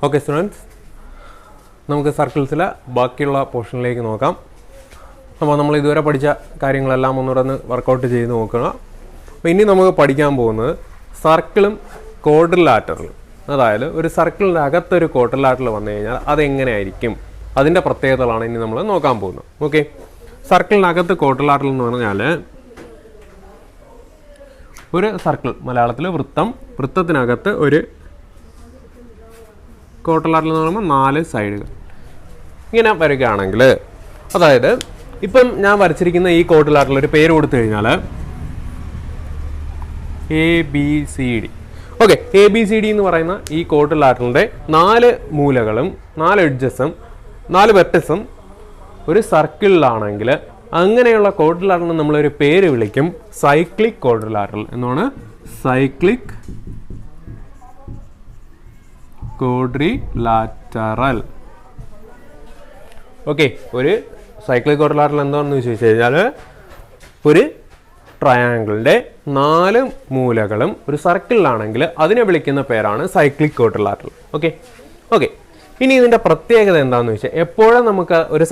Okay students, നമുക്ക് സർക്കിൾസിലെ ബാക്കിയുള്ള പോർഷനിലേക്ക് നോക്കാം. അപ്പോൾ നമ്മൾ ഇതുവരെ പഠിച്ച കാര്യങ്ങളെല്ലാം ഒന്നുകൂടെ വർക്കൗട്ട് ചെയ്ത് നോക്കുക. അപ്പോൾ ഇനി നമുക്ക് പഠിക്കാൻ പോകുന്നത് സർക്കിളും ക്വാഡ്രിലാറ്ററലും. അതായത് ഒരു സർക്കിളിൻ്റെ അകത്തൊരു ക്വാഡ്രിലാറ്ററൽ വന്നു കഴിഞ്ഞാൽ അതെങ്ങനെയായിരിക്കും, അതിൻ്റെ പ്രത്യേകതകളാണ് ഇനി നമ്മൾ നോക്കാൻ പോകുന്നത്. ഓക്കെ, സർക്കിളിനകത്ത് ക്വാഡ്രിലാറ്ററൽ എന്ന് പറഞ്ഞാൽ ഒരു സർക്കിൾ, മലയാളത്തിൽ വൃത്തം, വൃത്തത്തിനകത്ത് ഒരു ക്വാഡ്രിലാറ്ററൽ എന്ന് പറയുമ്പോൾ 4 സൈഡുകൾ ഇങ്ങനെ വരികയാണെങ്കിൽ, അതായത് ഇപ്പം ഞാൻ വരച്ചിരിക്കുന്ന ഈ ക്വാഡ്രിലാറ്ററൽ ഒരു പേര് കൊടുത്തു കഴിഞ്ഞാൽ ABCD. ഓക്കെ, ABCD എന്ന് പറയുന്ന ഈ ക്വാഡ്രിലാറ്ററലിൻ്റെ 4 മൂലകളും 4 എഡ്ജസും 4 വെർട്ടിസും ഒരു സർക്കിളിലാണെങ്കിൽ അങ്ങനെയുള്ള ക്വാഡ്രിലാറ്ററലിന് നമ്മളൊരു പേര് വിളിക്കും സൈക്ലിക് ക്വാഡ്രിലാറ്ററൽ എന്നാണ്. Cyclic quadrilateral. ഓക്കെ, ഒരു സൈക്ലിക് ക്വാഡ്രിലാറ്ററൽ എന്താണെന്ന് ചോദിച്ചു കഴിഞ്ഞാൽ ഒരു ട്രയാങ്കിളിൻ്റെ 4 മൂലകളും ഒരു സർക്കിളിലാണെങ്കിൽ അതിനെ വിളിക്കുന്ന പേരാണ് സൈക്ലിക് ക്വാഡ്രിലാറ്ററൽ. ഓക്കെ ഓക്കെ ഇനി ഇതിൻ്റെ പ്രത്യേകത എന്താണെന്ന് വെച്ചാൽ, എപ്പോഴും നമുക്ക് ഒരു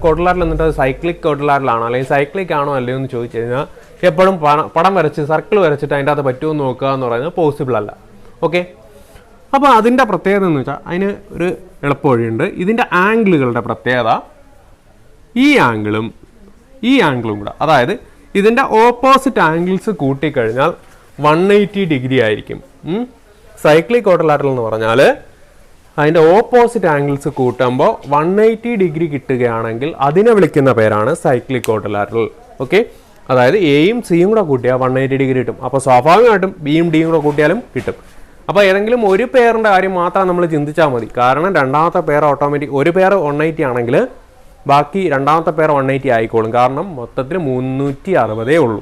ക്വാഡ്രിലാറ്ററൽ എന്നിട്ട് അത് സൈക്ലിക് ക്വാഡ്രിലാറ്ററൽ ആണോ അല്ലെങ്കിൽ സൈക്ലിക് ആണോ അല്ലയോ എന്ന് ചോദിച്ചു കഴിഞ്ഞാൽ എപ്പോഴും പടം വരച്ച് സർക്കിൾ വരച്ചിട്ട് അതിൻ്റെ അകത്ത് പറ്റുമോ എന്ന് നോക്കുക എന്ന് പറയുന്നത് പോസിബിൾ അല്ല. ഓക്കെ, അപ്പോൾ അതിൻ്റെ പ്രത്യേകത എന്ന് വെച്ചാൽ അതിന് ഒരു എളുപ്പവഴിയുണ്ട്. ഇതിൻ്റെ ആംഗിളുകളുടെ പ്രത്യേകത ഈ ആംഗിളും കൂടെ, അതായത് ഇതിൻ്റെ ഓപ്പോസിറ്റ് ആംഗിൾസ് കൂട്ടിക്കഴിഞ്ഞാൽ 180 ഡിഗ്രി ആയിരിക്കും. സൈക്ലിക് ക്വാഡ്രിലാറ്ററൽ എന്ന് പറഞ്ഞാൽ അതിൻ്റെ ഓപ്പോസിറ്റ് ആംഗിൾസ് കൂട്ടുമ്പോൾ 180 ഡിഗ്രി കിട്ടുകയാണെങ്കിൽ അതിനെ വിളിക്കുന്ന പേരാണ് സൈക്ലിക് ക്വാഡ്രിലാറ്ററൽ. ഓക്കെ, അതായത് എയും സിയും കൂടെ കൂട്ടിയാൽ 180 ഡിഗ്രി കിട്ടും. അപ്പോൾ സ്വാഭാവികമായിട്ടും ബിയും ഡിയും കൂടെ കൂട്ടിയാലും കിട്ടും. അപ്പോൾ ഏതെങ്കിലും ഒരു പെയറിൻ്റെ കാര്യം മാത്രം നമ്മൾ ചിന്തിച്ചാൽ മതി. കാരണം രണ്ടാമത്തെ പെയർ ഓട്ടോമാറ്റിക്, ഒരു പെയർ 180 ആണെങ്കിൽ ബാക്കി രണ്ടാമത്തെ പെയർ 180 ആയിക്കോളും. കാരണം മൊത്തത്തിൽ 360 ഉള്ളൂ.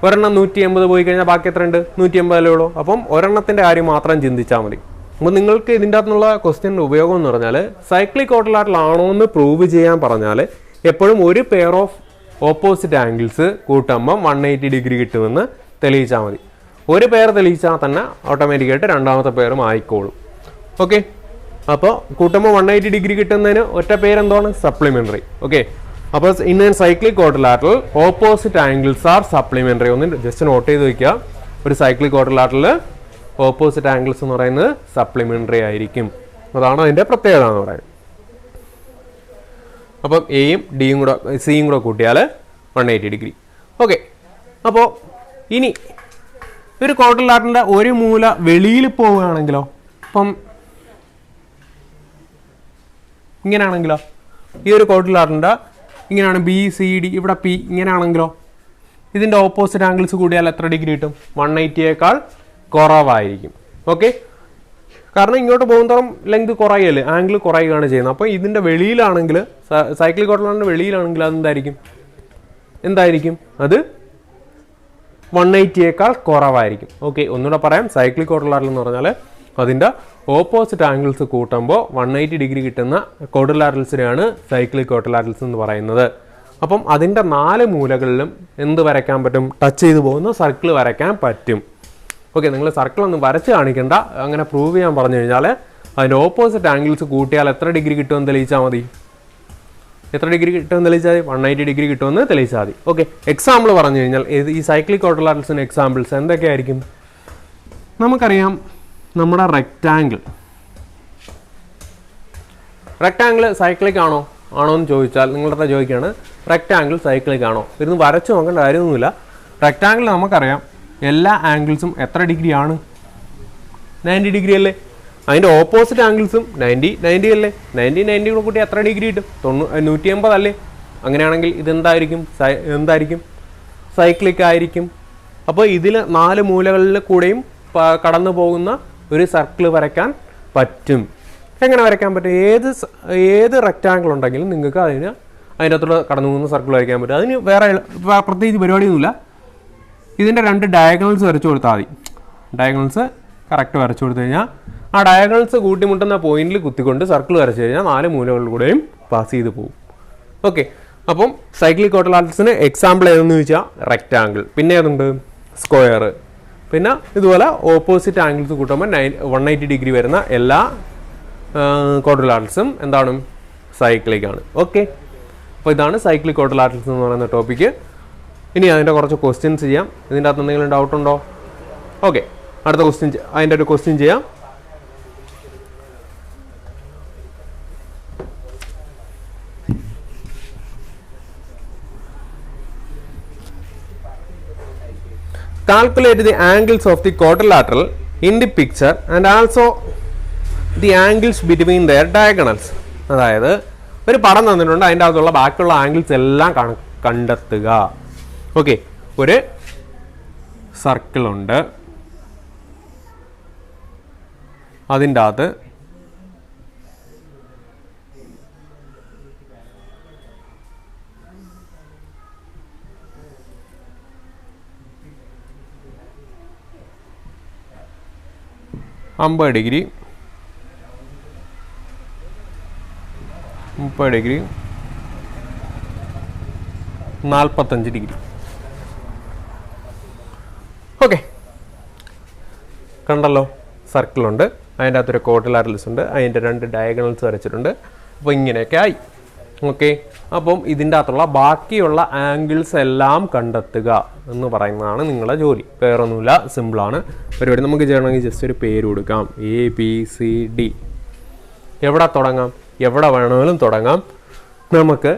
ഒരെണ്ണം 180 പോയി കഴിഞ്ഞാൽ ബാക്കി എത്ര ഉണ്ട്? 180 ഉള്ളൂ. അപ്പം ഒരെണ്ണത്തിൻ്റെ കാര്യം മാത്രം ചിന്തിച്ചാൽ മതി. അപ്പോൾ നിങ്ങൾക്ക് ഇതിൻ്റെ അകത്തുള്ള ക്വസ്റ്റ്യൻ്റെ ഉപയോഗം എന്ന് പറഞ്ഞാൽ സൈക്ലിക് ക്വാഡ്രിലാറ്ററൽ ആണോ എന്ന് പ്രൂവ് ചെയ്യാൻ പറഞ്ഞാൽ എപ്പോഴും ഒരു പെയർ ഓഫ് ഓപ്പോസിറ്റ് ആംഗിൾസ് കൂട്ടുമ്പം 180 ഡിഗ്രി കിട്ടുമെന്ന് തെളിയിച്ചാൽ മതി. ഒരു പെയർ തെളിയിച്ചാൽ തന്നെ ഓട്ടോമാറ്റിക്കായിട്ട് രണ്ടാമത്തെ പെയറും ആയിക്കോളും. ഓക്കെ, അപ്പോൾ കൂട്ടുമ്പോൾ 180 ഡിഗ്രി കിട്ടുന്നതിന് ഒറ്റ പേര് എന്താണ്? സപ്ലിമെൻ്ററി. ഓക്കെ, അപ്പോൾ in cyclic quadrilateral opposite angles are supplementary. ഒന്ന് ജസ്റ്റ് നോട്ട് ചെയ്ത് വയ്ക്കുക. ഒരു സൈക്ലിക് ക്വാഡ്രിലാറ്ററൽ ഓപ്പോസിറ്റ് ആംഗിൾസ് എന്ന് പറയുന്നത് സപ്ലിമെൻ്ററി ആയിരിക്കും. അതാണ് അതിൻ്റെ പ്രത്യേകത എന്ന് പറയുന്നത്. അപ്പം എയും ഡിയും കൂടെ സിയും കൂടെ കൂട്ടിയാൽ 180 ഡിഗ്രി. ഓക്കെ, അപ്പോൾ ഇനി ഒരു ക്വാഡ്രിലാറ്ററലിൻ്റെ ഒരു മൂല വെളിയിൽ പോവുകയാണെങ്കിലോ, അപ്പം ഇങ്ങനെയാണെങ്കിലോ, ഈ ഒരു ക്വാഡ്രിലാറ്ററലിൻ്റെ ഇങ്ങനെയാണ് BCD, ഇവിടെ P ഇങ്ങനെയാണെങ്കിലോ, ഇതിൻ്റെ ഓപ്പോസിറ്റ് ആംഗിൾസ് കൂടിയാൽ എത്ര ഡിഗ്രി കിട്ടും? 180യേക്കാൾ കുറവായിരിക്കും. ഓക്കെ, കാരണം ഇങ്ങോട്ട് പോകുന്നതോറും ലെങ്ത് കുറയല്ലേ, ആംഗിൾ കുറയുകയാണ് ചെയ്യുന്നത്. അപ്പോൾ ഇതിൻ്റെ വെളിയിലാണെങ്കിൽ, സൈക്ലിക് ക്വാഡ്രിലാറ്ററിൻ്റെ വെളിയിലാണെങ്കിൽ അതെന്തായിരിക്കും? അത് 180യേക്കാൾ കുറവായിരിക്കും. ഓക്കെ, ഒന്നുകൂടെ പറയാം. സൈക്ലിക് ക്വാഡ്രിലാറ്ററൽ എന്ന് പറഞ്ഞാൽ അതിൻ്റെ ഓപ്പോസിറ്റ് ആംഗിൾസ് കൂട്ടുമ്പോൾ 180 ഡിഗ്രി കിട്ടുന്ന ക്വാഡ്രിലാറ്ററൽസിനെയാണ് സൈക്ലിക് ക്വാഡ്രിലാറ്ററൽസ് എന്ന് പറയുന്നത്. അപ്പം അതിൻ്റെ 4 മൂലകളിലും എന്ത് വരയ്ക്കാൻ പറ്റും? ടച്ച് ചെയ്ത് പോകുന്ന സർക്കിൾ വരയ്ക്കാൻ പറ്റും. ഓക്കെ, നിങ്ങൾ സർക്കിൾ ഒന്നും വരച്ച് കാണിക്കേണ്ട. അങ്ങനെ പ്രൂവ് ചെയ്യാൻ പറഞ്ഞു കഴിഞ്ഞാൽ അതിൻ്റെ ഓപ്പോസിറ്റ് ആംഗിൾസ് കൂട്ടിയാൽ എത്ര ഡിഗ്രി കിട്ടുമെന്ന് തെളിയിച്ചാൽ മതി. എത്ര ഡിഗ്രി കിട്ടുമെന്ന് തെളിയിച്ചാൽ 180 ഡിഗ്രി കിട്ടുമെന്ന് തെളിയിച്ചാൽ മതി. ഓക്കെ, എക്സാമ്പിൾ പറഞ്ഞു കഴിഞ്ഞാൽ ഈ സൈക്ലിക് ക്വാഡ്രിലാറ്ററൽസിന് എക്സാമ്പിൾസ് എന്തൊക്കെയായിരിക്കും? നമുക്കറിയാം, നമ്മുടെ റെക്റ്റാങ്കിൾ സൈക്ലിക് ആണോ എന്ന് ചോദിച്ചാൽ നിങ്ങളുടെ ചോദിക്കുകയാണ്, റെക്റ്റാങ്കിൾ സൈക്ലിക് ആണോ? ഇരുന്ന് വരച്ച് നോക്കേണ്ട കാര്യമൊന്നുമില്ല. റെക്റ്റാങ്കിൾ നമുക്കറിയാം എല്ലാ ആംഗിൾസും എത്ര ഡിഗ്രി ആണ്? 90 ഡിഗ്രി അല്ലേ? അതിൻ്റെ ഓപ്പോസിറ്റ് ആംഗിൾസും 90 അല്ലേ? 90 കൂടെ കൂട്ടി എത്ര ഡിഗ്രി കിട്ടും? 180 അല്ലേ? അങ്ങനെയാണെങ്കിൽ ഇതെന്തായിരിക്കും? സൈക്ലിക് ആയിരിക്കും. അപ്പോൾ ഇതിൽ 4 മൂലകളിൽ കൂടെയും കടന്നു പോകുന്ന ഒരു സർക്കിൾ വരയ്ക്കാൻ പറ്റും. എങ്ങനെ വരയ്ക്കാൻ പറ്റും? ഏത് റെക്റ്റാങ്കിൾ ഉണ്ടെങ്കിലും നിങ്ങൾക്ക് അതിൻ്റെ അകത്തൂടെ കടന്നു പോകുന്ന സർക്കിൾ വരയ്ക്കാൻ പറ്റും. അതിന് വേറെ പ്രത്യേകിച്ച് പരിപാടിയൊന്നുമില്ല. ഇതിൻ്റെ 2 ഡയഗണൽസ് വരച്ചു കൊടുത്താൽ മതി. ഡയഗണൽസ് കറക്റ്റ് വരച്ചു കൊടുത്തു കഴിഞ്ഞാൽ ആ ഡയഗണൽസ് കൂട്ടിമുട്ടുന്ന പോയിന്റിൽ കുത്തിക്കൊണ്ട് സർക്കിൾ വരച്ചു കഴിഞ്ഞാൽ 4 മൂലകളിലൂടെയും പാസ് ചെയ്ത് പോകും. ഓക്കെ, അപ്പം സൈക്ലിക് ക്വാഡ്രിലാറ്ററൽസിന് എക്സാമ്പിൾ ഏതെന്ന് ചോദിച്ചാൽ റെക്റ്റാങ്കിൾ, പിന്നെ ഏതുണ്ട്? സ്ക്വയർ, പിന്നെ ഇതുപോലെ ഓപ്പോസിറ്റ് ആംഗിൾസ് കൂട്ടുമ്പോൾ 180 ഡിഗ്രി വരുന്ന എല്ലാ ക്വാഡ്രിലാറ്ററൽസും എന്താണ് സൈക്ലിക് ആണ്. ഓക്കെ, അപ്പോൾ ഇതാണ് സൈക്ലിക് ക്വാഡ്രിലാറ്ററൽസ് എന്ന് പറയുന്ന ടോപ്പിക്ക്. ഇനി അതിൻ്റെ കുറച്ച് ക്വസ്റ്റ്യൻസ് ചെയ്യാം. ഇതിൻ്റെ അകത്ത് എന്തെങ്കിലും ഡൗട്ട് ഉണ്ടോ? ഓക്കെ, അടുത്ത ക്വസ്റ്റ്യൻ അതിൻ്റെ ഒരു ക്വസ്റ്റ്യൻ ചെയ്യാം. Calculate the angles of the quadrilateral in the picture and also the angles between their diagonals. അതായത് ഒരു പടം തന്നിട്ടുണ്ട്, അതിൻ്റെ അകത്തുള്ള ബാക്കിയുള്ള ആംഗിൾസ് എല്ലാം കണ്ടെത്തുക. ഓക്കെ, ഒരു സർക്കിളുണ്ട്, അതിൻ്റെ അകത്ത് ഡിഗ്രി 30 ഡിഗ്രി 45 ഡിഗ്രി. ഓക്കെ, കണ്ടല്ലോ, സർക്കിളുണ്ട്, അതിൻ്റെ അകത്തൊരു ക്വാഡ്രിലാറ്ററൽസ് ഉണ്ട്, അതിൻ്റെ 2 ഡയഗണൽസ് വരച്ചിട്ടുണ്ട്. അപ്പോൾ ഇങ്ങനെയൊക്കെ ആയി. ഓക്കെ, അപ്പം ഇതിൻ്റെ അകത്തുള്ള ബാക്കിയുള്ള ആംഗിൾസ് എല്ലാം കണ്ടെത്തുക എന്ന് പറയുന്നതാണ് നിങ്ങളുടെ ജോലി. വേറൊന്നുമില്ല, സിമ്പിളാണ് പരിപാടി. നമുക്ക് ചെയ്യണമെങ്കിൽ ജസ്റ്റ് ഒരു പേര് കൊടുക്കാം, ABCD. എവിടെ തുടങ്ങാം? എവിടെ വേണമെങ്കിലും തുടങ്ങാം. നമുക്ക്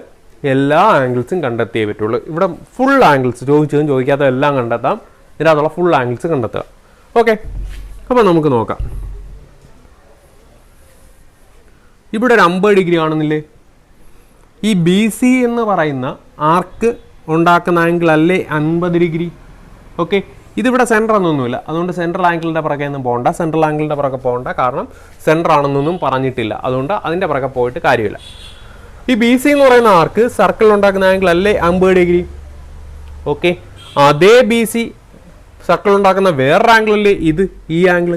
എല്ലാ ആംഗിൾസും കണ്ടെത്തിയേ പറ്റുള്ളൂ. ഇവിടെ ഫുൾ ആംഗിൾസ് ചോദിച്ചതും ചോദിക്കാത്തതും എല്ലാം കണ്ടെത്താം. ഇതിൻ്റെ അകത്തുള്ള ഫുൾ ആംഗിൾസ് കണ്ടെത്തുക. ഓക്കെ, അപ്പോൾ നമുക്ക് നോക്കാം. ഇവിടെ ഒരു 50 ഡിഗ്രി ആണെന്നില്ലേ? ഈ BC എന്ന് പറയുന്ന ആർക്ക് ഉണ്ടാക്കുന്ന ആംഗിൾ അല്ലേ 50 ഡിഗ്രി? ഓക്കെ, ഇതിവിടെ സെൻറ്റർ ഒന്നൊന്നുമില്ല, അതുകൊണ്ട് സെൻട്രൽ ആംഗിളിൻ്റെ പുറകെ ഒന്നും പോകണ്ട. സെൻട്രൽ ആംഗിളിൻ്റെ പുറകെ പോകണ്ട, കാരണം സെൻറ്റർ ആണെന്നൊന്നും പറഞ്ഞിട്ടില്ല, അതുകൊണ്ട് അതിൻ്റെ പുറകെ പോയിട്ട് കാര്യമില്ല. ഈ BC എന്ന് പറയുന്ന ആർക്ക് സർക്കിൾ ഉണ്ടാക്കുന്ന ആംഗിൾ അല്ലേ 50 ഡിഗ്രി? ഓക്കെ, അതേ BC സർക്കിൾ ഉണ്ടാക്കുന്ന വേറൊരു ആംഗിളല്ലേ ഇത്, ഈ ആംഗിൾ.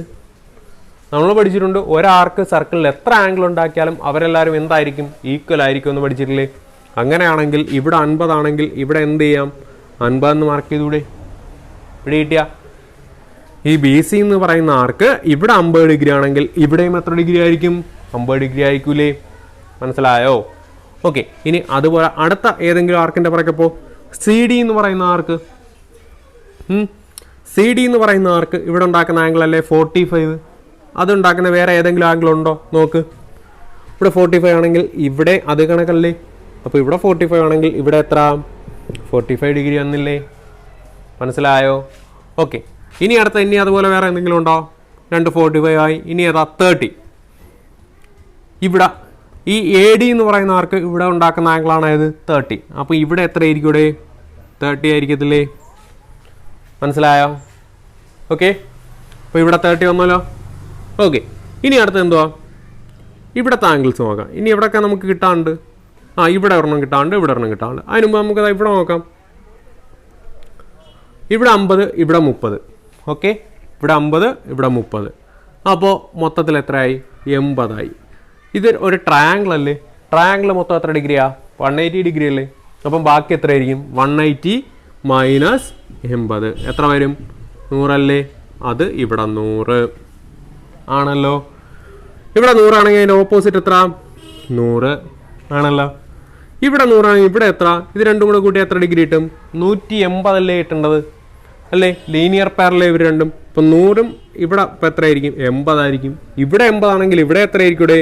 നമ്മൾ പഠിച്ചിട്ടുണ്ട്, ഒരാർക്ക് സർക്കിളിൽ എത്ര ആംഗിൾ ഉണ്ടാക്കിയാലും അവരെല്ലാവരും എന്തായിരിക്കും? ഈക്വൽ ആയിരിക്കും എന്ന് പഠിച്ചിട്ടില്ലേ? അങ്ങനെയാണെങ്കിൽ ഇവിടെ 50 ആണെങ്കിൽ ഇവിടെ എന്ത് ചെയ്യാം? 50 എന്ന് മാർക്ക് ചെയ്തൂടെ? ഇവിടെ കിട്ടിയ ഈ BC എന്ന് പറയുന്ന ആർക്ക് ഇവിടെ 50 ഡിഗ്രി ആണെങ്കിൽ ഇവിടെയും എത്ര ഡിഗ്രി ആയിരിക്കും? 50 ഡിഗ്രി ആയിരിക്കൂലേ? മനസ്സിലായോ? ഓക്കെ, ഇനി അതുപോലെ അടുത്ത ഏതെങ്കിലും ആർക്കിൻ്റെ പുറകെ പോ. CD എന്ന് പറയുന്ന ആർക്ക്, CD എന്ന് പറയുന്ന ആർക്ക് ഇവിടെ ഉണ്ടാക്കുന്ന ആംഗിൾ അല്ലേ 45? അതുണ്ടാക്കുന്ന വേറെ ഏതെങ്കിലും ആംഗിൾ ഉണ്ടോ? നോക്ക്, ഇവിടെ 45 ആണെങ്കിൽ ഇവിടെ അത് കണക്കല്ലേ? അപ്പോൾ ഇവിടെ 45 ആണെങ്കിൽ ഇവിടെ എത്ര? 45 ഡിഗ്രി വന്നില്ലേ? മനസ്സിലായോ? ഓക്കെ, ഇനി അതുപോലെ വേറെ എന്തെങ്കിലും ഉണ്ടോ? 2 45 ആയി. ഇനി ഏതാ? 30. ഇവിടെ ഈ AD എന്ന് പറയുന്ന ആർക്ക് ഇവിടെ ഉണ്ടാക്കുന്ന ആംഗിളാണ് ഏത്? 30. അപ്പോൾ ഇവിടെ എത്ര ആയിരിക്കും? ഇവിടെ 30 ആയിരിക്കത്തില്ലേ? മനസ്സിലായോ? ഓക്കെ, അപ്പോൾ ഇവിടെ 30 വന്നല്ലോ. ഓക്കെ, ഇനി എന്തുവാ? ഇവിടുത്തെ ആംഗിൾസ് നോക്കാം. ഇനി എവിടെയൊക്കെ നമുക്ക് കിട്ടാണ്ട്? ഇവിടെ ഒരെണ്ണം കിട്ടാണ്ട്, ഇവിടെ ഒരെണ്ണം കിട്ടാണ്ട്. അതിന് മുമ്പ് നമുക്ക് ഇവിടെ നോക്കാം. ഇവിടെ 50, ഇവിടെ 30. ഓക്കെ, ഇവിടെ 50, ഇവിടെ 30. അപ്പോൾ മൊത്തത്തിൽ എത്രയായി? 80 ആയി. ഇത് ഒരു ട്രയാങ്കിൾ അല്ലേ? ട്രയാങ്കിൾ മൊത്തം എത്ര ഡിഗ്രിയാ? 180 ഡിഗ്രി അല്ലേ? അപ്പം ബാക്കി എത്ര ആയിരിക്കും? 180 മൈനസ് 80 എത്ര വരും? 100 അല്ലേ? അത് ഇവിടെ 100 ആണല്ലോ. ഇവിടെ 100 ആണെങ്കിൽ അതിൻ്റെ ഓപ്പോസിറ്റ് എത്ര? 100 ആണല്ലോ. ഇവിടെ 100 ആണെങ്കിൽ ഇവിടെ എത്ര? ഇത് രണ്ടും കൂടെ കൂട്ടി എത്ര ഡിഗ്രി കിട്ടും? 180 അല്ലേ കിട്ടേണ്ടത് അല്ലേ? ലീനിയർ പാരലൽ ഇവർ രണ്ടും. ഇപ്പം 100ഉം ഇവിടെ ഇപ്പം എത്ര ആയിരിക്കും? 80 ആയിരിക്കും. ഇവിടെ 80 ആണെങ്കിൽ ഇവിടെ എത്ര ആയിരിക്കും? ഇവിടെ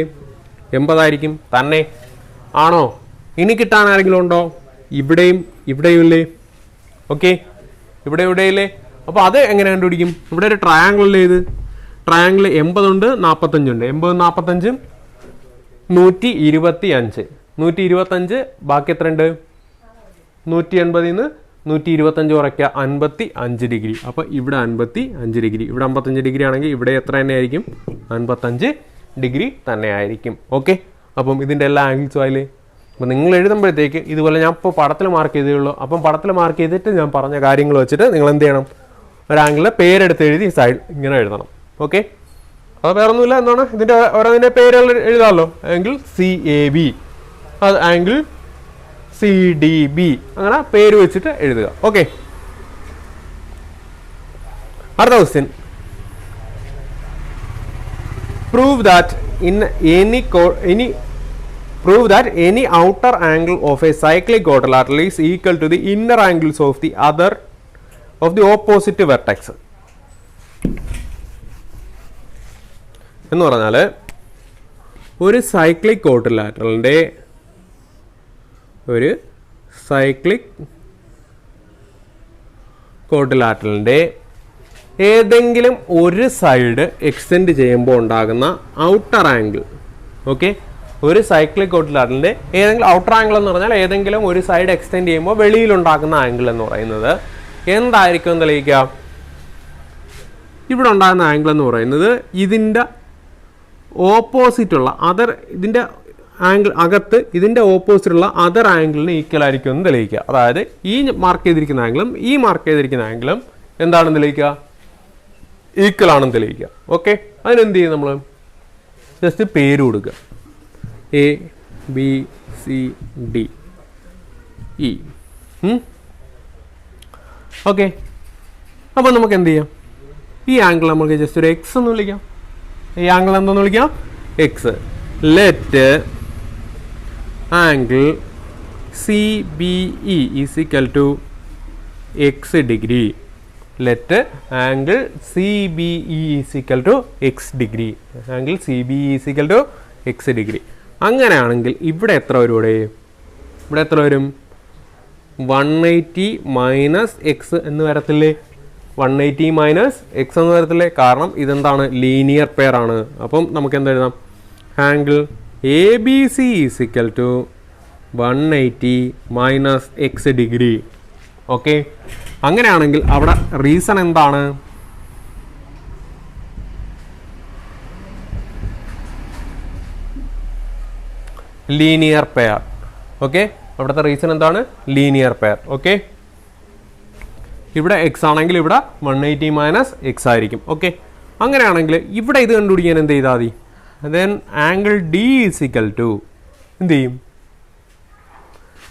80 ആയിരിക്കും തന്നെ. ആണോ? ഇനി കിട്ടാൻ ആരെങ്കിലും ഉണ്ടോ? ഇവിടെയും ഇല്ലേ? ഓക്കെ, ഇവിടെയില്ലേ? അപ്പോൾ അത് എങ്ങനെ കണ്ടുപിടിക്കും? ഇവിടെ ഒരു ട്രയാങ്കിൾ അല്ലേ ഇത്? ട്രയാങ്കിൾ 80 ഉണ്ട്, 45 ഉണ്ട്. 80 45 125. 125 ബാക്കി എത്ര ഉണ്ട്? 180 നിന്ന് 125 കുറയ്ക്കുക, 55 ഡിഗ്രി. അപ്പോൾ ഇവിടെ 55 ഡിഗ്രി. ഇവിടെ 55 ഡിഗ്രി ആണെങ്കിൽ ഇവിടെ എത്ര തന്നെ ആയിരിക്കും? 55 ഡിഗ്രി തന്നെ ആയിരിക്കും. ഓക്കെ, അപ്പം ഇതിൻ്റെ എല്ലാ ആംഗിൾസും ആയില്ലേ? അപ്പോൾ നിങ്ങൾ എഴുതുമ്പോഴത്തേക്ക് ഇതുപോലെ ഞാൻ ഇപ്പോൾ പടത്തിൽ മാർക്ക് ചെയ്തേ ഉള്ളൂ. അപ്പം പടത്തിൽ മാർക്ക് ചെയ്തിട്ട് ഞാൻ പറഞ്ഞ കാര്യങ്ങൾ വെച്ചിട്ട് നിങ്ങൾ എന്ത് ചെയ്യണം? ഒരു ആംഗിളിലെ പേരെടുത്ത് എഴുതി സൈഡ് ഇങ്ങനെ എഴുതണം. ഓക്കെ, അത് വേറെ ഒന്നുമില്ല. എന്താണ് ഇതിൻ്റെ ഓരോന്നിൻ്റെ പേരുകൾ എഴുതാമല്ലോ. ആംഗിൾ CAB, അത് ആംഗിൾ CDB, അങ്ങനെ പേര് വെച്ചിട്ട് എഴുതുക. ഓക്കെ, അടുത്ത question, prove that any outer angle of a cyclic quadrilateral is equal to the inner angles of the opposite vertex. എന്ന് പറഞ്ഞാൽ ഒരു സൈക്ലിക് ക്വാഡ്രിലാറ്ററലിൻ്റെ ഏതെങ്കിലും ഒരു സൈഡ് എക്സ്റ്റെൻഡ് ചെയ്യുമ്പോൾ ഉണ്ടാകുന്ന ഔട്ടർ ആംഗിൾ, ഓക്കെ, ഒരു സൈക്ലിക് ക്വാഡ്രിലാറ്ററലിൻ്റെ ഏതെങ്കിലും ഔട്ടർ ആംഗിൾ എന്ന് പറഞ്ഞാൽ ഏതെങ്കിലും ഒരു സൈഡ് എക്സ്റ്റെൻഡ് ചെയ്യുമ്പോൾ വെളിയിലുണ്ടാകുന്ന ആംഗിൾ എന്ന് പറയുന്നത് എന്തായിരിക്കും എന്ന് തെളിയിക്കാം. ഇവിടെ ഉണ്ടാകുന്ന ആംഗിൾ എന്ന് പറയുന്നത് ഇതിൻ്റെ ഓപ്പോസിറ്റുള്ള ഇതിൻ്റെ ആംഗിൾ അകത്ത് ഇതിൻ്റെ ഓപ്പോസിറ്റുള്ള അതർ ആംഗിളിന് ഈക്വൽ ആയിരിക്കും എന്ന് തെളിയിക്കുക. അതായത് ഈ മാർക്ക് ചെയ്തിരിക്കുന്ന ആംഗിളും ഈ മാർക്ക് ചെയ്തിരിക്കുന്ന ആംഗിളും എന്താണെന്ന് തെളിയിക്കുക, ഈക്വൽ ആണെന്ന് തെളിയിക്കുക. ഓക്കെ, അതിനെന്ത് ചെയ്യും, നമ്മൾ ജസ്റ്റ് പേര് കൊടുക്കുക, ABCDE. ഓക്കെ, അപ്പോൾ നമുക്ക് എന്ത് ചെയ്യാം, ഈ ആംഗിൾ നമുക്ക് ജസ്റ്റ് ഒരു എക്സ് എന്ന് വിളിക്കാം. ഈ ആംഗിൾ എന്താന്ന് വിളിക്കാം, x. Let angle CBE is equal to x degree. Let angle CBE is equal to x degree. Angle CBE is equal to x degree. അങ്ങനെയാണെങ്കിൽ ഇവിടെ എത്ര വരും, ഇവിടെ എത്ര വരും, 180 മൈനസ് എക്സ് എന്ന് വരത്തില്ലേ, 180 മൈനസ് എക്സ് എന്ന് വരത്തില്ലേ, കാരണം ഇതെന്താണ്, ലീനിയർ പെയർ ആണ്. അപ്പം നമുക്ക് എന്താ എഴുതാം, angle ABC is equal to 180 minus x degree. Okay, അങ്ങനെയാണെങ്കിൽ അവിടെ റീസൺ എന്താണ്, ലീനിയർ പെയർ. ഓക്കെ, അവിടുത്തെ റീസൺ എന്താണ്, ലീനിയർ പെയർ. ഓക്കെ, ഇവിടെ എക്സ് ആണെങ്കിൽ ഇവിടെ 180 മൈനസ് എക്സ് ആയിരിക്കും. ഓക്കെ, അങ്ങനെയാണെങ്കിൽ ഇവിടെ ഇത് കണ്ടുപിടിക്കാൻ എന്ത് ചെയ്താൽ മതി, then angle D is equal to എന്ത് ചെയ്യും,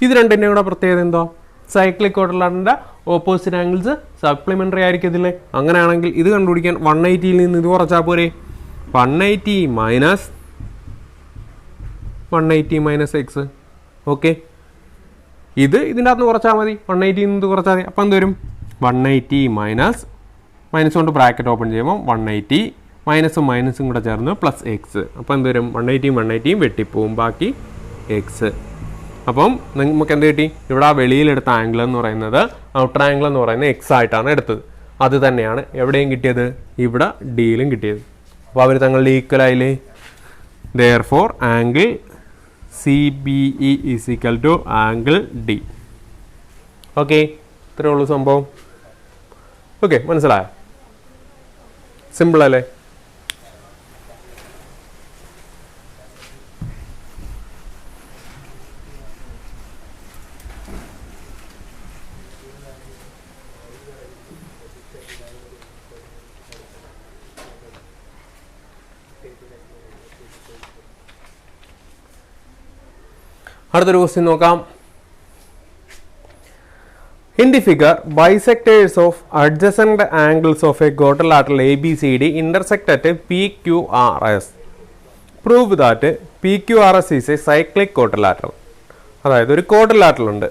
ഇത് രണ്ടിൻ്റെ കൂടെ പ്രത്യേകത എന്തോ, സൈക്ലിക് ക്വാഡ്രിലാറ്ററലിൻ്റെ ഓപ്പോസിറ്റ് ആംഗിൾസ് സപ്ലിമെൻ്ററി ആയിരിക്കത്തില്ലേ. അങ്ങനെയാണെങ്കിൽ ഇത് കണ്ടുപിടിക്കാൻ 180യിൽ നിന്ന് ഇത് കുറച്ചാൽ പോരെ, 180 മൈനസ് എക്സ്. ഓക്കെ, ഇതിൻ്റെ അകത്ത് കുറച്ചാൽ മതി, 180യിൽ നിന്ന് കുറച്ചാൽ മതി. അപ്പം എന്ത് വരും, 180 മൈനസ് കൊണ്ട് ബ്രാക്കറ്റ് ഓപ്പൺ ചെയ്യുമ്പോൾ 180 മൈനസും കൂടെ ചേർന്ന് പ്ലസ് എക്സ്. അപ്പോൾ എന്ത് വരും, 180 വെട്ടിപ്പോവും, ബാക്കി എക്സ്. അപ്പം നമുക്ക് എന്ത് കിട്ടി, ഇവിടെ ആ വെളിയിലെടുത്ത ആംഗിൾ എന്ന് പറയുന്നത്, ഔട്ടർ ആംഗിൾ എന്ന് പറയുന്നത് എക്സ് ആയിട്ടാണ് എടുത്തത്. അത് തന്നെയാണ് എവിടെയും കിട്ടിയത്, ഇവിടെ ഡിയിലും കിട്ടിയത്. അപ്പോൾ അവർ തങ്ങളുടെ ഈക്വൽ ആയില്ലേ. therefore angle CBE is equal to angle D. Okay, ഇത്രയേ ഉള്ളൂ സംഭവം. ഓക്കെ, മനസ്സിലായോ, സിമ്പിൾ അല്ലേ. അടുത്തൊരു ക്വസ്റ്റ്യൻ നോക്കാം. In the figure, bisectors of adjacent angles of a quadrilateral ABCD intersect at PQRS. Prove that PQRS is a cyclic quadrilateral. അതായത് ഒരു quadrilateral ഉണ്ട്,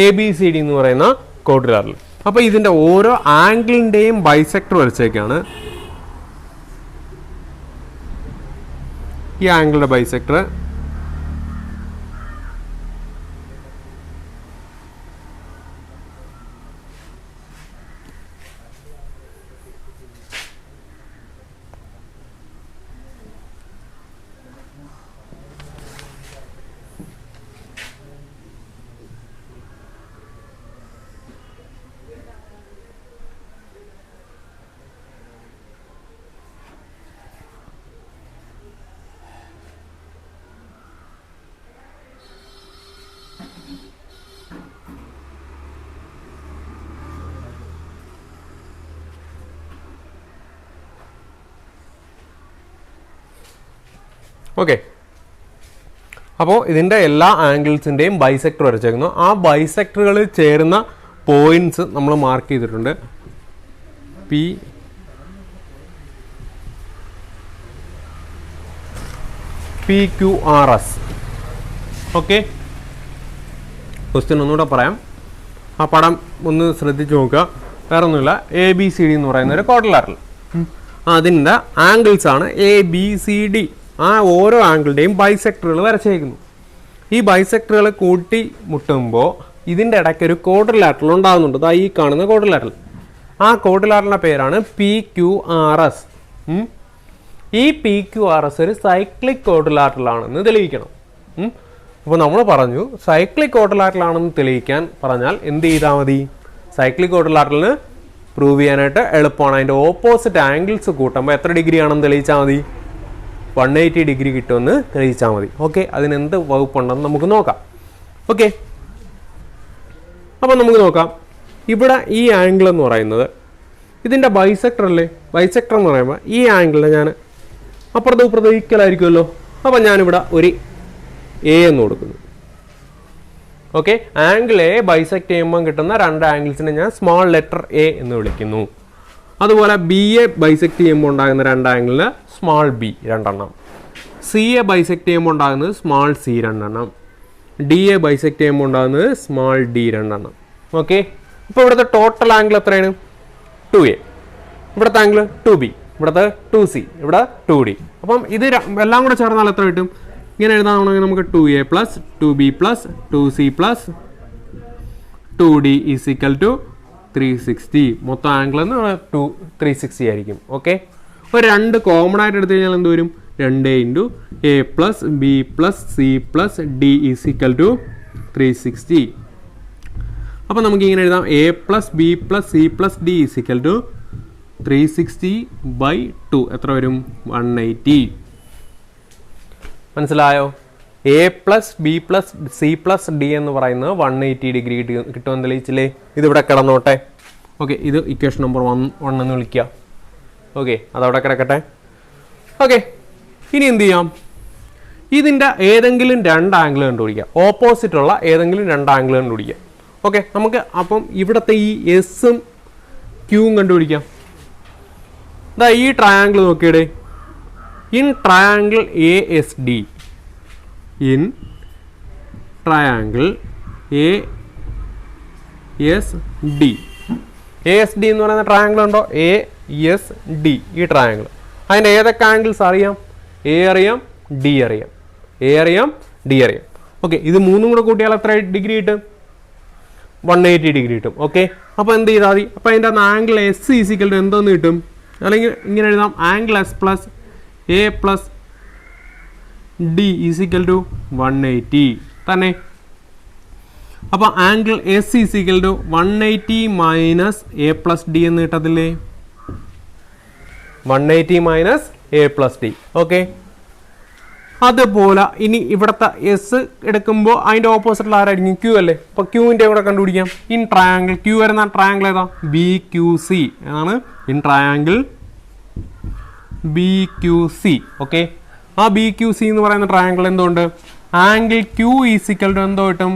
ABCD എന്ന് പറയുന്ന ക്വാഡ്രിലാറ്ററൽ. അപ്പോൾ ഇതിൻ്റെ ഓരോ ആംഗിളിൻ്റെയും ബൈസെക്ടർ വരച്ചേക്കാണ്. ഈ ആംഗിളിൻ്റെ ബൈസെക്ടർ ഓക്കെ, അപ്പോൾ ഇതിൻ്റെ എല്ലാ ആംഗിൾസിൻ്റെയും ബൈസെക്ടർ വരച്ചേക്കുന്നു. ആ ബൈസെക്ടറുകളിൽ ചേരുന്ന പോയിന്റ്സ് നമ്മൾ മാർക്ക് ചെയ്തിട്ടുണ്ട്. PQRS. ഓക്കെ, ക്വസ്റ്റ്യൻ ഒന്നുകൂടെ പറയാം. ആ പടം ഒന്ന് ശ്രദ്ധിച്ച് നോക്കുക. വേറെ ഒന്നുമില്ല, ABCD എന്ന് പറയുന്ന ഒരു ക്വാഡ്രിലാറ്ററൽ. അതിൻ്റെ ആംഗിൾസ് ആണ് ABCD. ആ ഓരോ ആംഗിളിൻ്റെയും ബൈസെക്ടറുകൾ വരച്ചേക്കുന്നു. ഈ ബൈസെക്ടറുകൾ കൂട്ടി മുട്ടുമ്പോൾ ഇതിൻ്റെ ഇടയ്ക്ക് ഒരു ക്വാഡ്രിലാറ്ററൽ ഉണ്ടാകുന്നുണ്ട്. അതാ ഈ കാണുന്ന ക്വാഡ്രിലാറ്ററൽ. ആ ക്വാഡ്രിലാറ്ററലിൻ്റെ പേരാണ് PQRS. ഈ PQRS ഒരു സൈക്ലിക് ക്വാഡ്രിലാറ്ററൽ ആണെന്ന് തെളിയിക്കണം. അപ്പോൾ നമ്മൾ പറഞ്ഞു സൈക്ലിക് ക്വാഡ്രിലാറ്ററൽ ആണെന്ന് തെളിയിക്കാൻ പറഞ്ഞാൽ എന്ത് ചെയ്താൽ മതി? സൈക്ലിക് ക്വാഡ്രിലാറ്ററലിന് പ്രൂവ് ചെയ്യാനായിട്ട് എളുപ്പമാണ്. അതിൻ്റെ ഓപ്പോസിറ്റ് ആംഗിൾസ് കൂട്ടുമ്പോൾ എത്ര ഡിഗ്രി ആണെന്ന് തെളിയിച്ചാൽ മതി? 180 ഡിഗ്രി കിട്ടുമെന്ന് തെളിയിച്ചാൽ മതി. ഓക്കെ, അതിനെന്ത് വകുപ്പുണ്ടെന്ന് നമുക്ക് നോക്കാം. ഓക്കെ, അപ്പോൾ നമുക്ക് നോക്കാം. ഇവിടെ ഈ ആംഗിൾ എന്ന് പറയുന്നത് ഇതിൻ്റെ ബൈസെക്ടർ അല്ലേ? ബൈസെക്ടർ എന്ന് പറയുമ്പോൾ ഈ ആംഗിളിൽ ഞാൻ അപ്പുറത്ത് ഇപ്പുറത്ത് ഈക്വൽ ആയിരിക്കുമല്ലോ. അപ്പോൾ ഞാനിവിടെ ഒരു A എന്ന് കൊടുക്കുന്നു. ഓക്കെ, ആംഗിൾ A ബൈസെക്ട് ചെയ്യുമ്പോൾ കിട്ടുന്ന രണ്ട് ആംഗിൾസിനെ ഞാൻ സ്മോൾ ലെറ്റർ A എന്ന് വിളിക്കുന്നു. അതുപോലെ BA ബൈസെക്ട് ചെയ്യുമ്പോൾ ഉണ്ടാകുന്ന രണ്ട് ആംഗിളിന് സ്മോൾ B രണ്ടെണ്ണം, CA ബൈസെക്ട് ചെയ്യുമ്പോൾ ഉണ്ടാകുന്നത് സ്മോൾ C രണ്ടെണ്ണം, DA ബൈസെക്ട് ചെയ്യുമ്പോൾ ഉണ്ടാകുന്നത് സ്മോൾ D രണ്ടെണ്ണം. ഓക്കെ, ഇപ്പോൾ ഇവിടുത്തെ ടോട്ടൽ ആംഗിൾ എത്രയാണ്? 2A. ഇവിടുത്തെ ആംഗിൾ 2B, ഇവിടുത്തെ 2C, ഇവിടെ 2D. അപ്പം ഇത് എല്ലാം കൂടെ ചേർന്നാൽ എത്ര കിട്ടും? ഇങ്ങനെ എഴുതാനാണെങ്കിൽ നമുക്ക് 2A plus 2B plus 2C plus 2D is equal to 360. മൊത്തം ആംഗിൾ എന്ന് 360 ആയിരിക്കും. ഓക്കെ, അപ്പോൾ രണ്ട് കോമൺ ആയിട്ട് എടുത്തു കഴിഞ്ഞാൽ എന്ത് വരും? 2A into A plus B plus C plus D is equal to 360. അപ്പോൾ നമുക്ക് ഇങ്ങനെ എഴുതാം A plus B plus C plus D is equal to 360/2. എത്ര വരും? 180. മനസ്സിലായോ? A plus B plus C plus D എന്ന് പറയുന്നത് 180 ഡിഗ്രി കിട്ടുമെന്ന് തെളിയിച്ചില്ലേ? ഇതിവിടെ കിടന്നോട്ടെ. ഓക്കെ, ഇത് ഇക്വേഷൻ നമ്പർ 1 എന്ന് വിളിക്കുക. ഓക്കെ, അതവിടെ കിടക്കട്ടെ. ഓക്കെ, ഇനി എന്ത് ചെയ്യാം? ഇതിൻ്റെ ഏതെങ്കിലും രണ്ട് ആംഗിൾ കണ്ടുപിടിക്കുക. ഓപ്പോസിറ്റുള്ള ഏതെങ്കിലും രണ്ട് ആംഗിൾ കണ്ടുപിടിക്കുക. ഓക്കെ, നമുക്ക് അപ്പം ഇവിടുത്തെ ഈ എസും ക്യൂവും കണ്ടുപിടിക്കാം. ഇതാ ഈ ട്രയാങ്കിൾ നോക്കിയിടേ. In triangle ASD, in triangle ASD, ASD എന്ന് പറയുന്ന ട്രയാങ്കിൾ ഉണ്ടോ? ASD, ഈ ട്രയാങ്കിൾ. അതിൻ്റെ ഏതൊക്കെ ആംഗിൾസ് അറിയാം? A അറിയാം, D അറിയാം, A അറിയാം, D അറിയാം. ഓക്കെ, ഇത് മൂന്നും കൂടെ കൂട്ടിയാൽ എത്ര ഡിഗ്രി കിട്ടും? 180 ഡിഗ്രി കിട്ടും. ഓക്കെ, അപ്പോൾ എന്ത് ചെയ്താൽ മതി? അപ്പോൾ അതിൻ്റെ ആംഗിൾ S ഈസിക്കൽ ടു എന്തോന്ന് കിട്ടും? അല്ലെങ്കിൽ ഇങ്ങനെ എഴുതാം, angle S plus A plus D is equal to 180 തന്നെ. അപ്പോൾ angle S is equal to 180 minus A plus D എന്ന് കിട്ടത്തില്ലേ? 180 minus A plus D. Okay, അതുപോലെ ഇനി ഇവിടുത്തെ എസ് എടുക്കുമ്പോൾ അതിൻ്റെ ഓപ്പോസിറ്റിൽ ആരായിരിക്കും? ക്യൂ അല്ലേ? അപ്പോൾ ക്യൂവിൻ്റെ ഇവിടെ കണ്ടുപിടിക്കാം. ഇൻ ട്രയാങ്കിൾ ക്യൂ വരുന്ന ട്രയാങ്കിൾ ഏതാ? BQC എന്നാണ്. In triangle BQC. ഓക്കെ, ആ BQC എന്ന് പറയുന്ന ട്രയാങ്കിൾ എന്തുകൊണ്ട്? ആംഗിൾ Q ഈസിക്കൽ ടു എന്തോ കിട്ടും?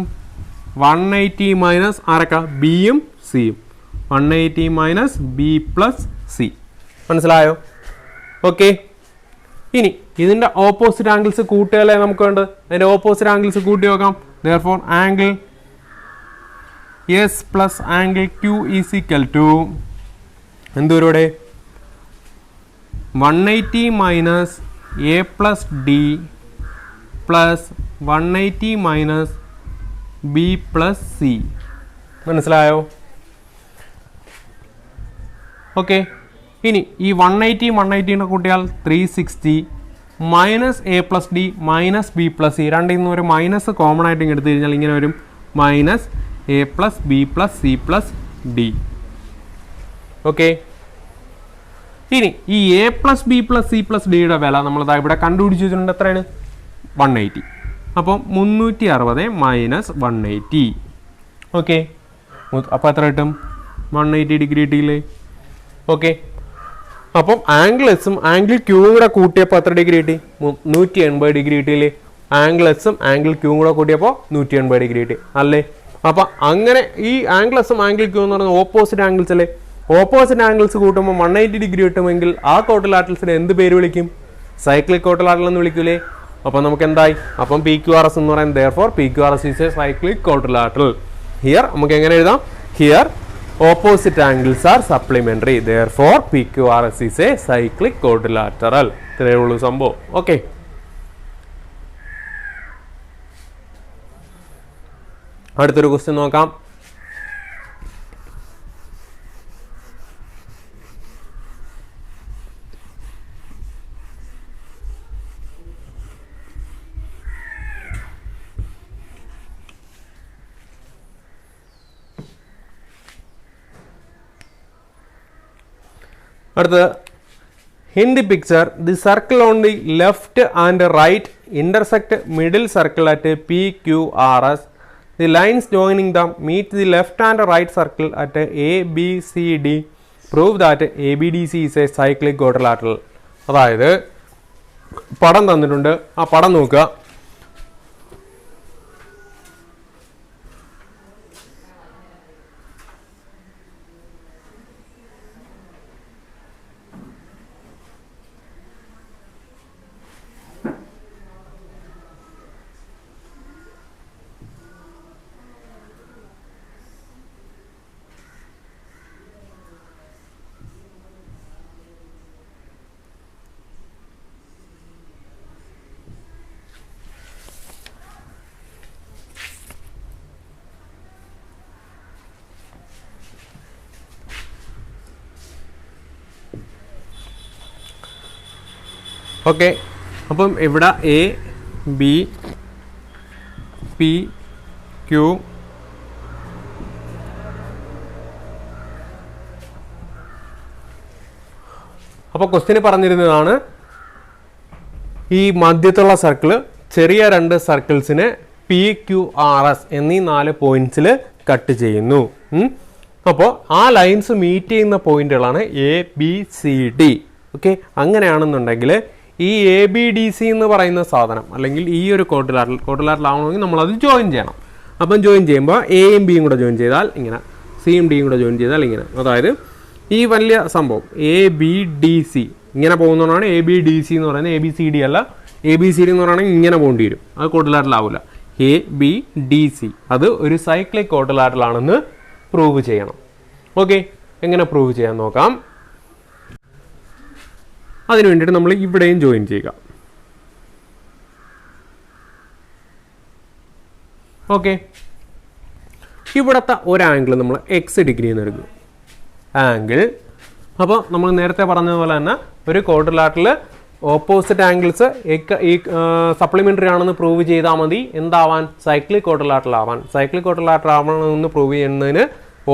180 മൈനസ് ആരൊക്കെ? ബിയും സിയും. 180 മൈനസ് B പ്ലസ് C. മനസ്സിലായോ? ഓക്കെ, ഇനി ഇതിൻ്റെ ഓപ്പോസിറ്റ് ആംഗിൾസ് കൂട്ടുകയല്ലേ നമുക്ക് വേണ്ടത്. അതിൻ്റെ ഓപ്പോസിറ്റ് ആംഗിൾസ് കൂട്ടി നോക്കാം. therefore angle S plus angle Q is equal to എന്തോരുടെ? 180 minus A plus D plus 180 minus B plus C. മനസ്സിലായോ? ഓക്കെ, ഇനി ഈ 180 കൂട്ടിയാൽ 360 minus A plus D minus B plus C. രണ്ടിൽ നിന്ന് ഒരു മൈനസ് കോമൺ ആയിട്ട് എടുത്തു കഴിഞ്ഞാൽ ഇങ്ങനെ വരും, minus A plus B plus C plus D. Okay, ഇനി ഈ A plus B plus C plus ഡിയുടെ വില നമ്മളിതാ ഇവിടെ കണ്ടുപിടിച്ച് വെച്ചിട്ടുണ്ട്. എത്രയാണ്? 180. അപ്പം 360 മൈനസ് 180. ഓക്കെ, അപ്പോൾ എത്ര കിട്ടും? 180 ഡിഗ്രി കിട്ടിയില്ലേ? ഓക്കെ, അപ്പം ആംഗിൾ എസും ആംഗിൾ ക്യൂവും കൂടെ കൂട്ടിയപ്പോൾ എത്ര ഡിഗ്രി കിട്ടി? 180 ഡിഗ്രി കിട്ടിയില്ലേ? ആംഗിൾ എസും ആംഗിൾ ക്യൂവും കൂടെ കൂട്ടിയപ്പോൾ 180 ഡിഗ്രി കിട്ടി അല്ലേ? അപ്പം അങ്ങനെ ഈ ആംഗിൾ എസും ആംഗിൾ ക്യൂ എന്ന് പറയുന്നത് ഓപ്പോസിറ്റ് ആംഗിൾസ് അല്ലേ? ഓപ്പോസിറ്റ് ആംഗിൾസ് കൂട്ടുമ്പോൾ 180 ഡിഗ്രി കിട്ടുമെങ്കിൽ ആ ക്വാഡ്രിലാറ്ററൽസിനെ എന്ത് പേര് വിളിക്കും? സൈക്ലിക് ക്വാഡ്രിലാറ്ററൽ എന്ന് വിളിക്കൂലേ? അപ്പം നമുക്ക് എന്തായി? അപ്പം PQRS എന്ന് പറയുന്നത് therefore PQRS is a cyclic quadrilateral. Here നമുക്ക് എങ്ങനെ എഴുതാം? Here opposite angles are supplementary, therefore PQRS is a cyclic quadrilateral. ഇത്രയേ ഉള്ളൂ സംഭവം. ഓക്കെ, അടുത്തൊരു ക്വസ്റ്റ്യൻ നോക്കാം. അടുത്തത്, in the picture the circle on the left and right intersect middle circle at PQRS. The lines joining them meet the left and right circle at ABCD. Prove that ABDC is a cyclic quadrilateral. അതായത് പടം തന്നിട്ടുണ്ട്, ആ പടം നോക്കുക. Okay, അപ്പം ഇവിടെ A B P Q അപ്പോൾ question പറഞ്ഞിരുന്നതാണ് ഈ മധ്യത്തുള്ള സർക്കിള് ചെറിയ രണ്ട് സർക്കിൾസിനെ PQRS എന്നീ 4 പോയിന്റ്സിൽ കട്ട് ചെയ്യുന്നു. അപ്പോൾ ആ ലൈൻസ് മീറ്റ് ചെയ്യുന്ന പോയിന്റുകളാണ് ABCD. ഓക്കെ, അങ്ങനെയാണെന്നുണ്ടെങ്കിൽ ഈ ABDC എന്ന് പറയുന്ന സാധനം അല്ലെങ്കിൽ ഈ ഒരു ക്വാഡ്രിലാറ്ററൽ ആവണമെങ്കിൽ നമ്മളത് ജോയിൻ ചെയ്യണം. അപ്പം ജോയിൻ ചെയ്യുമ്പോൾ എയും ബിയും കൂടെ ജോയിൻ ചെയ്താൽ ഇങ്ങനെ, സിയും ഡിയും കൂടെ ജോയിൻ ചെയ്താൽ ഇങ്ങനെ. അതായത് ഈ വലിയ സംഭവം ABDC ഇങ്ങനെ പോകുന്നതാണ് ABDC എന്ന് പറയുന്നത്. ABCD അല്ല, ABCD എന്ന് പറയുകയാണെങ്കിൽ ഇങ്ങനെ പോകേണ്ടി വരും, അത് ക്വാഡ്രിലാറ്ററൽ ആവില്ല. ABDC അത് ഒരു സൈക്ലിക് ക്വാഡ്രിലാറ്ററൽ ആണെന്ന് പ്രൂവ് ചെയ്യണം. ഓക്കെ, എങ്ങനെ പ്രൂവ് ചെയ്യാൻ നോക്കാം. അതിന് വേണ്ടിയിട്ട് നമ്മൾ ഇവിടെയും ജോയിൻ ചെയ്യുക. ഓക്കെ, ഇവിടുത്തെ ഒരു ആംഗിൾ നമ്മൾ X ഡിഗ്രി എന്ന് എടുക്കും ആംഗിൾ. അപ്പോൾ നമ്മൾ നേരത്തെ പറഞ്ഞതുപോലെ തന്നെ ഒരു ക്വാഡ്രിലാറ്ററൽ ഓപ്പോസിറ്റ് ആംഗിൾസ് ഈ സപ്ലിമെൻ്ററി ആണെന്ന് പ്രൂവ് ചെയ്താൽ മതി എന്താവാൻ? സൈക്ലിക് ക്വാഡ്രിലാറ്ററൽ ആവാൻ. സൈക്ലിക് ക്വാഡ്രിലാറ്ററൽ ആവണമെന്ന് പ്രൂവ് ചെയ്യുന്നതിന്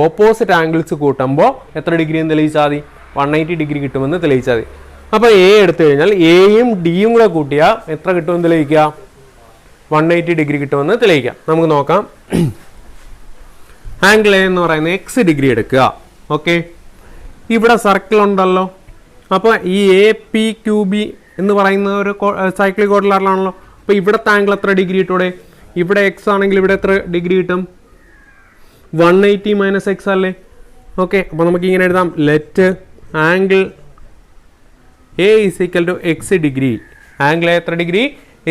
ഓപ്പോസിറ്റ് ആംഗിൾസ് കൂട്ടുമ്പോൾ എത്ര ഡിഗ്രി എന്ന് തെളിയിച്ചാൽ മതി? 180 ഡിഗ്രി കിട്ടുമെന്ന് തെളിയിച്ചാൽ മതി. അപ്പോൾ എ എടുത്തു കഴിഞ്ഞാൽ എയും ഡിയും കൂടെ കൂട്ടിയാൽ എത്ര കിട്ടുമെന്ന് തെളിയിക്കുക? 180 ഡിഗ്രി കിട്ടുമെന്ന് തെളിയിക്കാം. നമുക്ക് നോക്കാം. ആംഗിൾ എ എന്ന് പറയുന്നത് X ഡിഗ്രി എടുക്കുക. ഓക്കെ, ഇവിടെ സർക്കിൾ ഉണ്ടല്ലോ. അപ്പോൾ ഈ APQB എന്ന് പറയുന്ന ഒരു സൈക്ലിക് ക്വാഡ്രിലാറ്ററൽ ആണല്ലോ. അപ്പോൾ ഇവിടുത്തെ ആംഗിൾ എത്ര ഡിഗ്രി കിട്ടൂടെ? ഇവിടെ X ആണെങ്കിൽ ഇവിടെ എത്ര ഡിഗ്രി കിട്ടും? 180 മൈനസ് X അല്ലേ? ഓക്കെ, അപ്പോൾ നമുക്ക് ഇങ്ങനെ എഴുതാം. Let angle A is equal to X degree. Angle A എത്ര ഡിഗ്രി?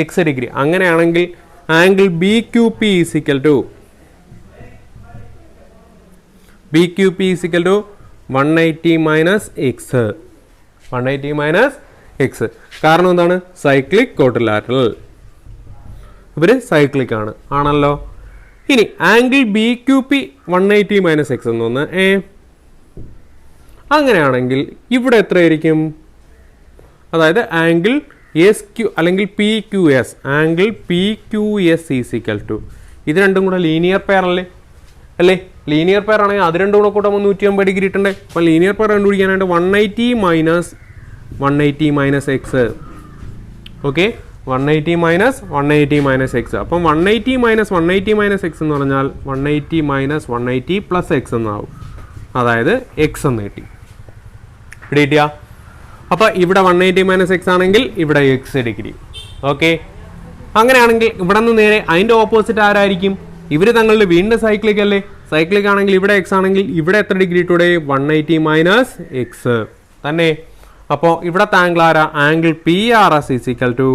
X degree. അങ്ങനെയാണെങ്കിൽ angle BQP is equal to 180 minus X. 180 minus X. കാരണം എന്താണ്? Cyclic quadrilateral. ഇവർ സൈക്ലിക് ആണല്ലോ. ഇനി ആംഗിൾ BQP 180 മൈനസ് X എന്ന് തോന്നുന്നു. അങ്ങനെയാണെങ്കിൽ ഇവിടെ എത്രയായിരിക്കും? അതായത് ആംഗിൾ SQ അല്ലെങ്കിൽ PQS, angle PQS is equal to, ഇത് രണ്ടും കൂടെ ലീനിയർ പെയർ അല്ലേ? ലീനിയർ പെയർ ആണെങ്കിൽ അത് രണ്ടും കൂടെ കൂട്ടുമ്പോൾ 180 ഡിഗ്രി കിട്ടണ്ടേ? അപ്പം ലീനിയർ പെയർ കണ്ടുപിടിക്കാനായിട്ട് 180 minus X. Okay, 180 minus X. അപ്പം 180 മൈനസ് X എന്ന് പറഞ്ഞാൽ 180 മൈനസ് 180 പ്ലസ് X എന്നാവും. അതായത് X എന്ന് കിട്ടി. കിട്ടിയാ? അപ്പോൾ ഇവിടെ 180 മൈനസ് എക്സ് ആണെങ്കിൽ ഇവിടെ എക്സ് ഡിഗ്രി. ഓക്കെ, അങ്ങനെയാണെങ്കിൽ ഇവിടെ നിന്ന് നേരെ അതിൻ്റെ ഓപ്പോസിറ്റ് ആരായിരിക്കും? ഇവർ തങ്ങളുടെ വീണ്ടും സൈക്ലിക് അല്ലേ? സൈക്ലിക് ആണെങ്കിൽ ഇവിടെ എക്സ് ആണെങ്കിൽ ഇവിടെ എത്ര ഡിഗ്രി ടുഡേ? 180 മൈനസ് എക്സ് തന്നെ. അപ്പോൾ ഇവിടുത്തെ ആംഗിൾ ആരാ? Angle P R S is equal to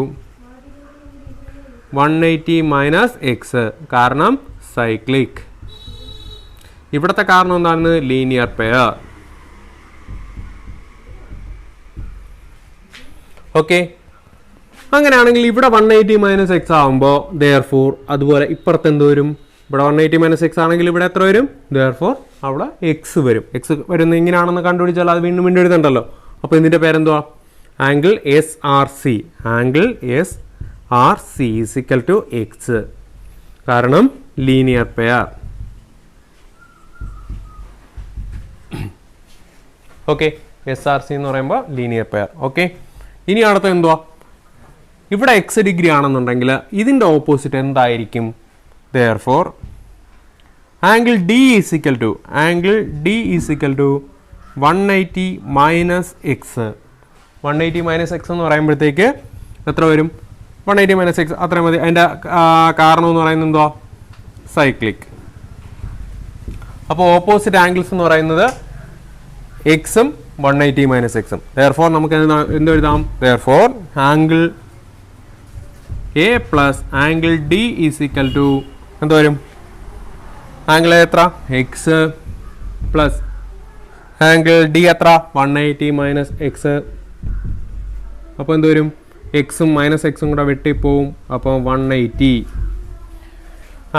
180 minus x. കാരണം സൈക്ലിക്. ഇവിടുത്തെ കാരണം എന്താണ്? Linear pair. ഓക്കെ, അങ്ങനെയാണെങ്കിൽ ഇവിടെ 180 മൈനസ് എക്സ് ആകുമ്പോൾ ദെയർഫോർ അതുപോലെ ഇപ്പുറത്ത് എന്ത് വരും? ഇവിടെ 180 മൈനസ് എക്സ് ആണെങ്കിൽ ഇവിടെ എത്ര വരും? ദെയർഫോർ അവിടെ എക്സ് വരും. എക്സ് വരുന്നത് ഇങ്ങനെയാണെന്ന് കണ്ടുപിടിച്ചാൽ അത് വീണ്ടും വീണ്ടും എഴുതണ്ടല്ലോ. അപ്പോൾ ഇതിൻ്റെ പേരെന്തുവാ? Angle S R C. Angle S R C is equal to X. കാരണം linear pair. Okay, S R C എന്ന് പറയുമ്പോൾ ലീനിയർ പെയർ. ഓക്കെ, ഇനി അടുത്ത എന്തുവാ? ഇവിടെ എക്സ് ഡിഗ്രി ആണെന്നുണ്ടെങ്കിൽ ഇതിൻ്റെ ഓപ്പോസിറ്റ് എന്തായിരിക്കും? Therefore angle D is equal to 180 minus x. 180 minus x എന്ന് പറയുമ്പോഴത്തേക്ക് എത്ര വരും? 180 മൈനസ് എക്സ് അത്ര മതി. അതിൻ്റെ കാരണം എന്ന് പറയുന്നത് എന്തുവാ? സൈക്ലിക്. അപ്പോൾ ഓപ്പോസിറ്റ് ആംഗിൾസ് എന്ന് പറയുന്നത് എക്സും 180 മൈനസ് എക്സും. ദെയർഫോർ നമുക്ക് എന്ത് എഴുതാം? Therefore angle A plus angle D is equal to എന്ത് വരും? ആംഗിൾ എത്ര? എക്സ് പ്ലസ് ആംഗിൾ ഡി എത്ര? 180 മൈനസ് എക്സ്. അപ്പോൾ എന്ത് വരും? എക്സും മൈനസ് എക്സും കൂടെ വെട്ടിപ്പോവും. അപ്പോൾ 180.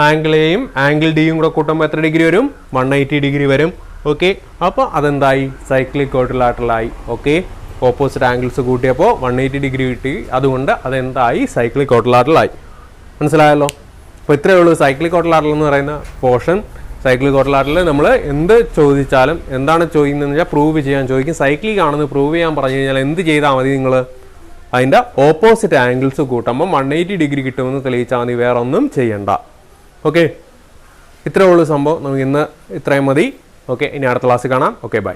ആംഗിൾ എയും ആംഗിൾ ഡിയും കൂടെ കൂട്ടുമ്പോൾ എത്ര ഡിഗ്രി വരും? 180 ഡിഗ്രി വരും. ഓക്കെ, അപ്പോൾ അതെന്തായി? സൈക്ലിക് ക്വാഡ്രിലാറ്ററലായി. ഓക്കെ, ഓപ്പോസിറ്റ് ആംഗിൾസ് കൂട്ടിയപ്പോൾ 180 ഡിഗ്രി കിട്ടി. അതുകൊണ്ട് അതെന്തായി? സൈക്ലിക് ക്വാഡ്രിലാറ്ററലായി. മനസ്സിലായല്ലോ? അപ്പോൾ ഇത്രയേ ഉള്ളൂ സൈക്ലിക് ക്വാഡ്രിലാറ്ററൽ എന്ന് പറയുന്ന പോർഷൻ. സൈക്ലിക് ക്വാഡ്രിലാറ്ററൽ നമ്മൾ എന്ത് ചോദിച്ചാലും എന്താണ് ചോദിക്കുന്നതെന്ന് വെച്ചാൽ പ്രൂവ് ചെയ്യാൻ ചോദിക്കും. സൈക്ലിക് ആണെന്ന് പ്രൂവ് ചെയ്യാൻ പറഞ്ഞു കഴിഞ്ഞാൽ എന്ത് ചെയ്താൽ മതി? നിങ്ങൾ അതിൻ്റെ ഓപ്പോസിറ്റ് ആംഗിൾസ് കൂട്ടുമ്പോൾ 180 ഡിഗ്രി കിട്ടുമെന്ന് തെളിയിച്ചാൽ മതി. വേറെ ഒന്നും ചെയ്യണ്ട. ഓക്കെ, ഇത്രയേ ഉള്ളൂ സംഭവം. നമുക്ക് ഇന്ന് ഇത്രയും മതി. ഓക്കെ, ഇനി അടുത്ത ക്ലാസ്സിൽ കാണാം. Okay, by.